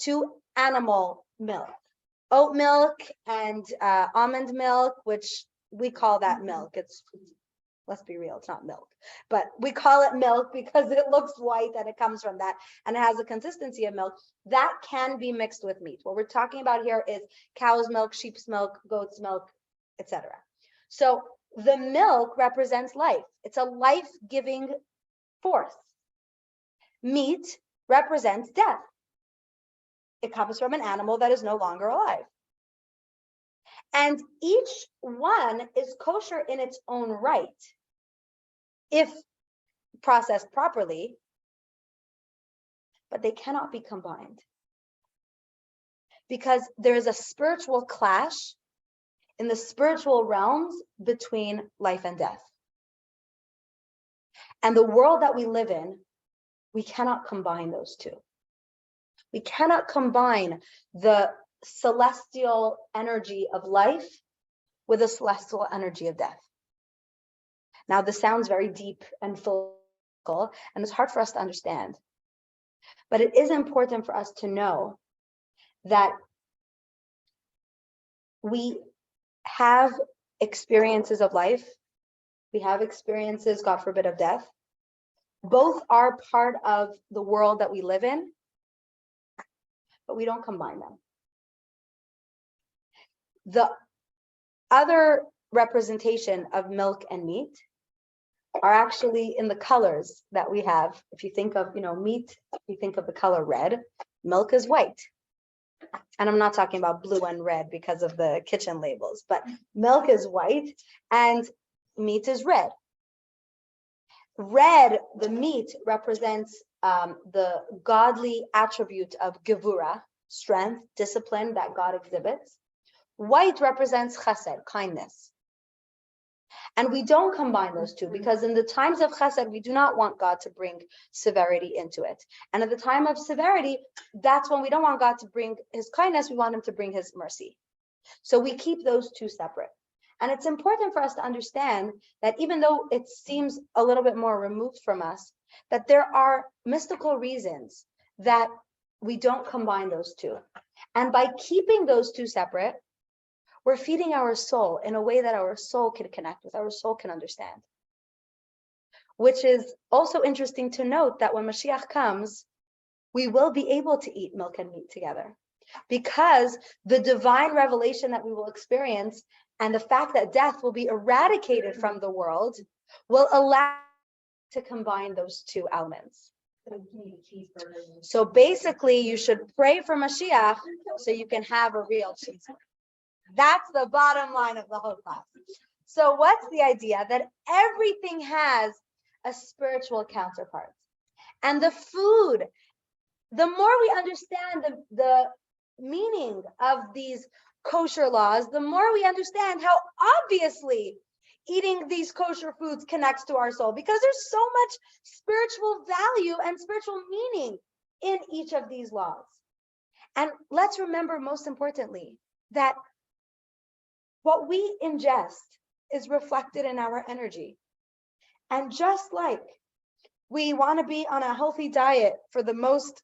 to animal milk. Oat milk and almond milk, which we call that milk. Let's be real, it's not milk, but we call it milk because it looks white and it comes from that and it has a consistency of milk. That can be mixed with meat. What we're talking about here is cow's milk, sheep's milk, goat's milk, etc. So the milk represents life. It's a life-giving force. Meat represents death. It comes from an animal that is no longer alive. And each one is kosher in its own right, if processed properly, but they cannot be combined. Because there is a spiritual clash in the spiritual realms between life and death. And the world that we live in, we cannot combine those two. We cannot combine the celestial energy of life with the celestial energy of death. Now, this sounds very deep and philosophical, and it's hard for us to understand. But it is important for us to know that we have experiences of life. We have experiences, God forbid, of death. Both are part of the world that we live in, but we don't combine them. The other representation of milk and meat are actually in the colors that we have. If you think of, meat, you think of the color red, milk is white. And I'm not talking about blue and red because of the kitchen labels, but milk is white and meat is red. Red, the meat, represents the godly attribute of gevura, strength, discipline that God exhibits. White represents chesed, kindness. And we don't combine those two because in the times of chesed, we do not want God to bring severity into it. And at the time of severity, that's when we don't want God to bring his kindness, we want him to bring his mercy. So we keep those two separate. And it's important for us to understand that even though it seems a little bit more removed from us, that there are mystical reasons that we don't combine those two. And by keeping those two separate, we're feeding our soul in a way that our soul can connect with, our soul can understand. Which is also interesting to note that when Mashiach comes, we will be able to eat milk and meat together. Because the divine revelation that we will experience and the fact that death will be eradicated from the world will allow to combine those two elements. So basically, you should pray for Mashiach so you can have a real cheeseburger. That's the bottom line of the whole class. So what's the idea? That everything has a spiritual counterpart. And the food, the more we understand the meaning of these kosher laws, the more we understand how obviously eating these kosher foods connects to our soul, because there's so much spiritual value and spiritual meaning in each of these laws. And let's remember, most importantly, that what we ingest is reflected in our energy. And just like we want to be on a healthy diet for the most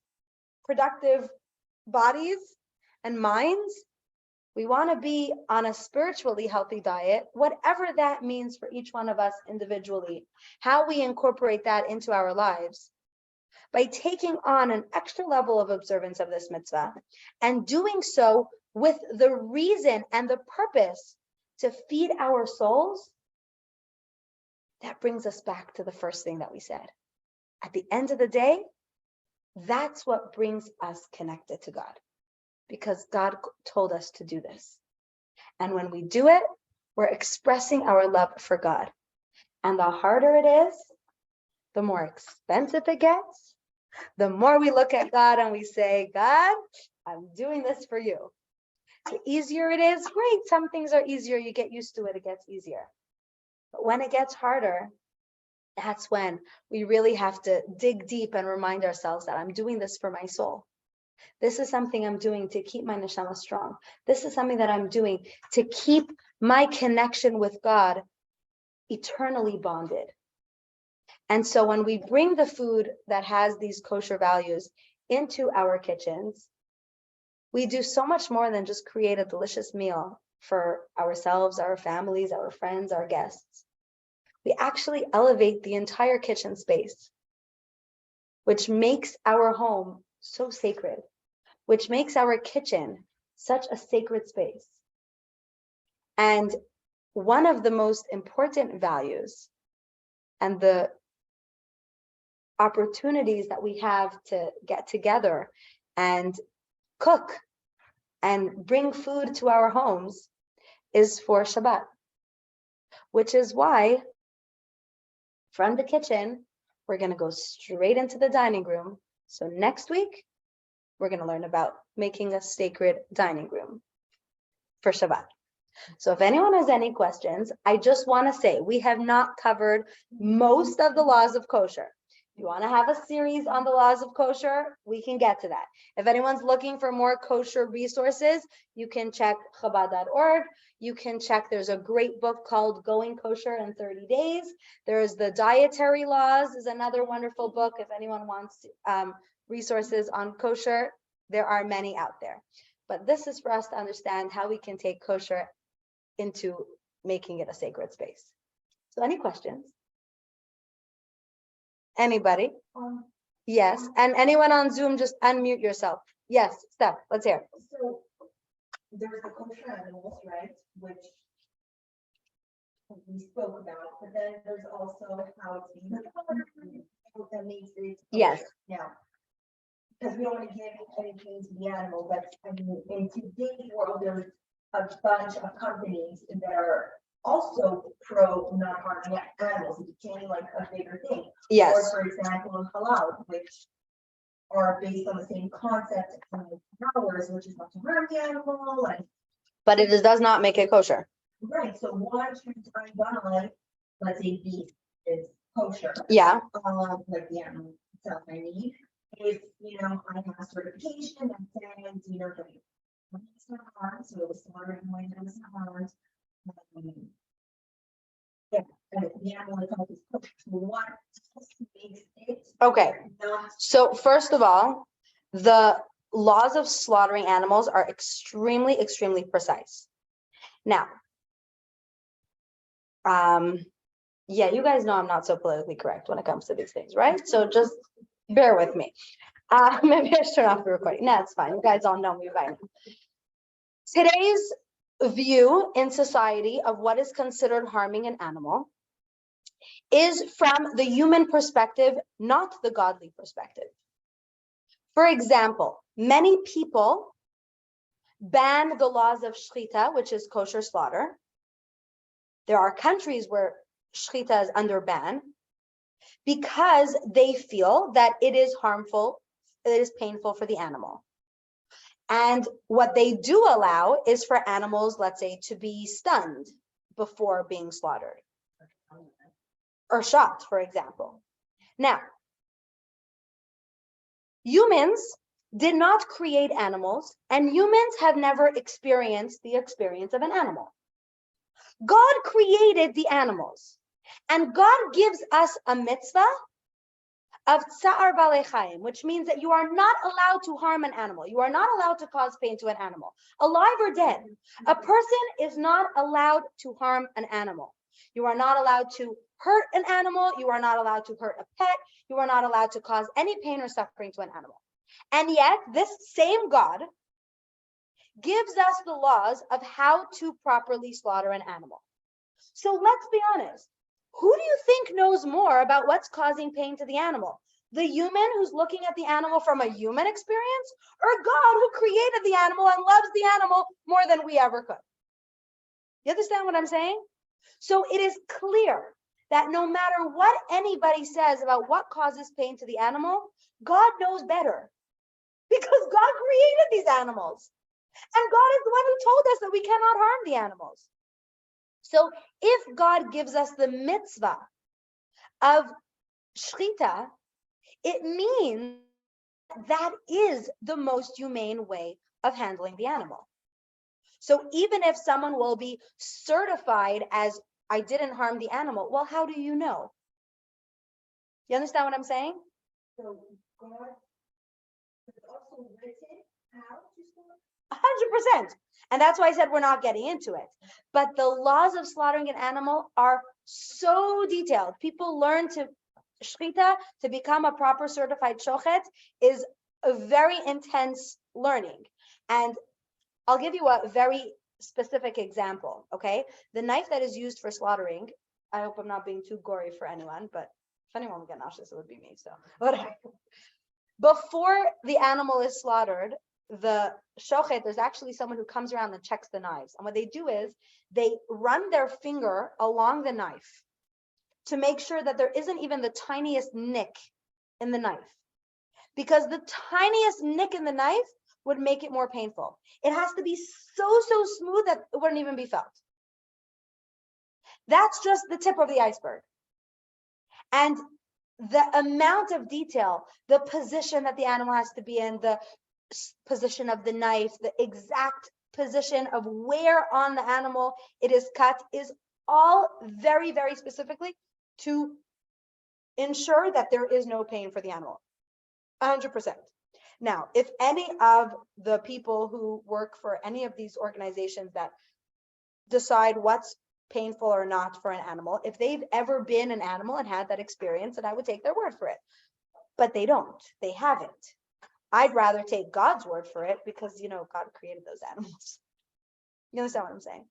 productive bodies and minds, we want to be on a spiritually healthy diet, whatever that means for each one of us individually, how we incorporate that into our lives by taking on an extra level of observance of this mitzvah and doing so with the reason and the purpose to feed our souls. That brings us back to the first thing that we said. At the end of the day, that's what brings us connected to God, because God told us to do this. And when we do it, we're expressing our love for God. And the harder it is, the more expensive it gets, the more we look at God and we say, God, I'm doing this for you. The easier it is, great. Some things are easier. You get used to it. It gets easier. But when it gets harder, that's when we really have to dig deep and remind ourselves that I'm doing this for my soul. This is something I'm doing to keep my neshama strong. This is something that I'm doing to keep my connection with God eternally bonded. And so when we bring the food that has these kosher values into our kitchens, we do so much more than just create a delicious meal for ourselves, our families, our friends, our guests. We actually elevate the entire kitchen space, which makes our home so sacred, which makes our kitchen such a sacred space. And one of the most important values and the opportunities that we have to get together and cook and bring food to our homes is for Shabbat, which is why from the kitchen, we're going to go straight into the dining room. So next week, we're going to learn about making a sacred dining room for Shabbat. So if anyone has any questions, I just want to say we have not covered most of the laws of kosher. You want to have a series on the laws of kosher? We can get to that. If anyone's looking for more kosher resources, you can check Chabad.org. You can check, there's a great book called Going Kosher in 30 Days. There's the Dietary Laws is another wonderful book. If anyone wants resources on kosher, there are many out there. But this is for us to understand how we can take kosher into making it a sacred space. So any questions? Anybody? Yes. And anyone on Zoom, just unmute yourself. Yes, Steph, let's hear. So there's the kosher animals, right? Which we spoke about, but then there's also how it's being that makes it Yes. kosher. Now, because we don't want to give anything to the animal, but I mean, in today's world, there's a bunch of companies that are also pro not harming animals. It became like a bigger thing. Yes. Or for example, halal, which are based on the same concept as ours, which is not to harm the animal. And But it does not make it kosher. right, so why should I buy, let's say beef is kosher? Yeah. Like the animal itself I need. If I have a certification that says, that it's not harmed, so it was slaughtered in a way that was not harmed. Yeah, and the animal itself is kosher. So what makes it Okay. not So first of all, the laws of slaughtering animals are extremely, extremely precise. Now, yeah, you guys know I'm not so politically correct when it comes to these things, right? So just bear with me. Maybe I should turn off the recording. No, it's fine. You guys all know me by now. Today's view in society of what is considered harming an animal is from the human perspective, not the godly perspective. For example, many people ban the laws of shchita, which is kosher slaughter. There are countries where shchita is under ban because they feel that it is harmful, it is painful for the animal. And what they do allow is for animals, let's say, to be stunned before being slaughtered or shot, for example. Now, humans did not create animals, and humans have never experienced the experience of an animal. God created the animals, and God gives us a mitzvah of tsa'ar balei chayim, which means that you are not allowed to harm an animal. You are not allowed to cause pain to an animal, alive or dead. A person is not allowed to harm an animal. You are not allowed to hurt an animal. You are not allowed to hurt a pet. You are not allowed to cause any pain or suffering to an animal. And yet, this same God gives us the laws of how to properly slaughter an animal. So let's be honest. Who do you think knows more about what's causing pain to the animal? The human who's looking at the animal from a human experience, or God who created the animal and loves the animal more than we ever could? You understand what I'm saying? So it is clear that no matter what anybody says about what causes pain to the animal, God knows better because God created these animals. And God is the one who told us that we cannot harm the animals. So if God gives us the mitzvah of shchita, it means that is the most humane way of handling the animal. So even if someone will be certified as I didn't harm the animal, well, how do you know? You understand what I'm saying? so God has also written how to slaughter? 100%. And that's why I said we're not getting into it. But the laws of slaughtering an animal are so detailed. People learn to shchita, to become a proper certified shochet, is a very intense learning. And I'll give you a very specific example, okay? The knife that is used for slaughtering, I hope I'm not being too gory for anyone, but if anyone would get nauseous, it would be me, so whatever. Before the animal is slaughtered, the shochet, there's actually someone who comes around and checks the knives. And what they do is they run their finger along the knife to make sure that there isn't even the tiniest nick in the knife. Because the tiniest nick in the knife would make it more painful. It has to be so smooth that it wouldn't even be felt. That's just the tip of the iceberg. And the amount of detail, the position that the animal has to be in, the position of the knife, the exact position of where on the animal it is cut is all very, very specifically to ensure that there is no pain for the animal. 100%. Now, if any of the people who work for any of these organizations that decide what's painful or not for an animal, if they've ever been an animal and had that experience, then I would take their word for it. But they don't, they haven't. I'd rather take God's word for it because, you know, God created those animals. You understand what I'm saying?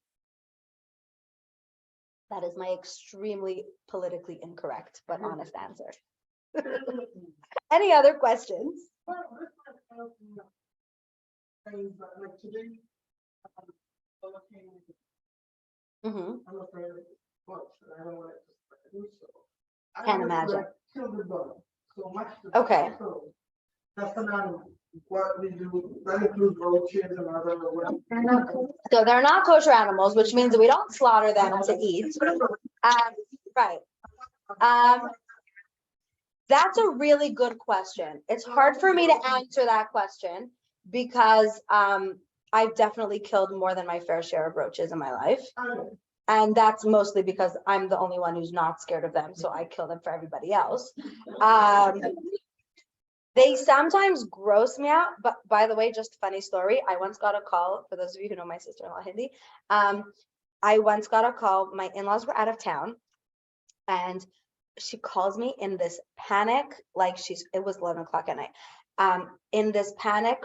That is my extremely politically incorrect but honest answer. Any other questions? Mm-hmm. Can't imagine. Okay. That's not what we do. That includes roaches and other. So they're not kosher animals, which means that we don't slaughter them to eat. Right. That's a really good question. It's hard for me to answer that question because I've definitely killed more than my fair share of roaches in my life. And that's mostly because I'm the only one who's not scared of them. So I kill them for everybody else. They sometimes gross me out, but by the way, just funny story. I once got a call, for those of you who know my sister-in-law Hindi, I once got a call, my in-laws were out of town, and she calls me in this panic, like it was 11 o'clock at night. In this panic,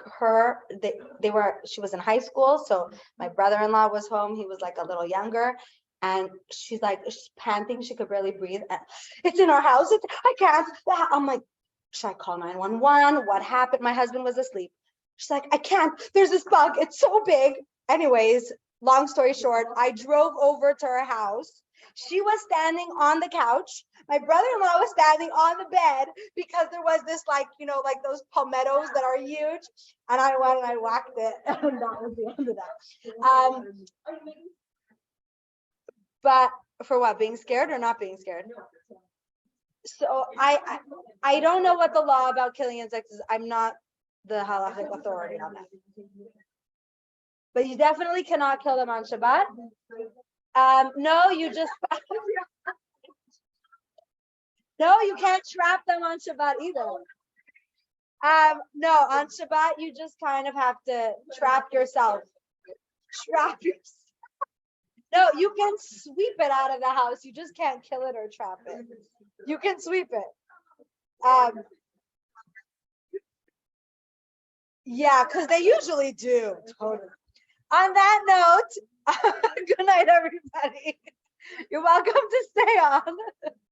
she was in high school, so my brother-in-law was home, he was like a little younger, and she's like, she's panting, she could barely breathe, and it's in our house, I can't, I'm like, should I call 911? What happened? My husband was asleep. She's like, I can't, there's this bug, it's so big. Anyways, long story short, I drove over to her house. She was standing on the couch. My brother-in-law was standing on the bed because there was this, like, you know, like those palmettos that are huge. And I went and I whacked it. And that was the end of that. But for what? Being scared or not being scared? So I don't know what the law about killing insects is. I'm not the halachic authority on that. But you definitely cannot kill them on Shabbat. No, you just no, you can't trap them on Shabbat either. No, on Shabbat you just kind of have to trap yourself. Trap yourself. No, you can sweep it out of the house. You just can't kill it or trap it. You can sweep it. Yeah, because they usually do. Totally. On that note, good night, everybody. You're welcome to stay on.